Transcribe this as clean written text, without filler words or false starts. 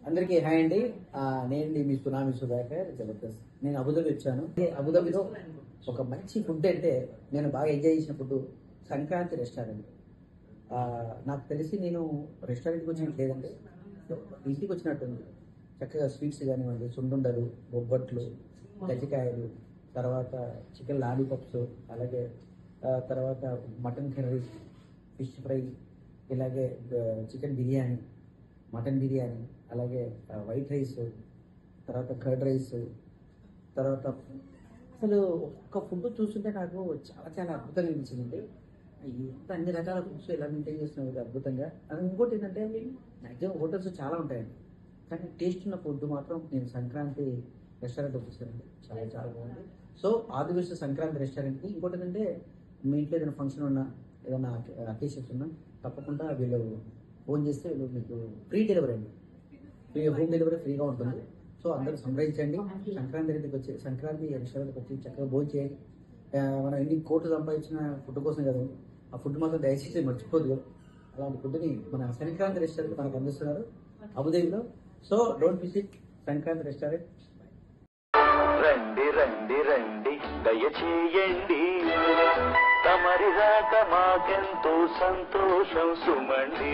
అందరికీ హాయ్ అండి. నేను మీ సునామీ సుధాకర్ జబర్దస్త్. నేను అబుదాబి వచ్చాను. అబుదాబిలో ఒక మంచి ఫుడ్ అంటే నేను బాగా ఎంజాయ్ చేసిన ఫుడ్ సంక్రాంతి రెస్టారెంట్. నాకు తెలిసి నేను రెస్టారెంట్కి వచ్చినట్టు లేదండి, ఇంటికి వచ్చినట్టుంది. చక్కగా స్వీట్స్ కానివ్వండి, సుండుండలు, బొబ్బట్లు, గజ్జికాయలు, తర్వాత చికెన్ లాలీపాప్స్, అలాగే తర్వాత మటన్ కర్రీ, ఫిష్ ఫ్రై, ఇలాగే చికెన్ బిర్యానీ, మటన్ బిర్యానీ, అలాగే వైట్ రైస్, తర్వాత కర్డ్ రైస్, తర్వాత అసలు ఒక్క ఫుడ్ చూస్తుంటే నాకు చాలా చాలా అద్భుతంగా అనిపించిందండి. ఇంత అన్ని రకాల ఫుడ్స్ ఎలా మెయింటైన్ చేస్తున్నారు అద్భుతంగా. అది ఇంకోటి ఏంటంటే మ్యాక్సిమం హోటల్స్ చాలా ఉంటాయండి, కానీ టేస్ట్ ఉన్న ఫుడ్ మాత్రం నేను సంక్రాంతి రెస్టారెంట్ వచ్చేసానండి. చాలా చాలా బాగుంది. So all the best Sankranti రెస్టారెంట్కి. ఇంకోటి ఏంటంటే మీ ఇంట్లో ఏదైనా ఫంక్షన్ ఉన్నా, ఏదైనా అకేషన్స్ ఉన్నా తప్పకుండా వీళ్ళు ఫోన్ చేస్తే వీళ్ళు మీకు ఫ్రీ డెలివరీ అండి, హోమ్ డెలివరీ ఫ్రీగా ఉంటుంది. సో అందరూ సంప్రదించండి. సంక్రాంతి రెస్టారెంట్కి వచ్చి చక్కగా భోజనం చేయండి. మనం ఎన్ని కోట్లు సంపాదించిన ఫుడ్ కోసం కదా, ఆ ఫుడ్ మాత్రం దయచేసి మర్చిపోదు. అలాంటి ఫుడ్ని మన సంక్రాంతి రెస్టారెంట్ మనకు అందిస్తున్నారు అబుదాబిలో. So don't miss it, Sankranti restaurant. రండి రండి రండి దయచేయండి, తమరి రాక మాకెంతో సంతోషం సుమండి.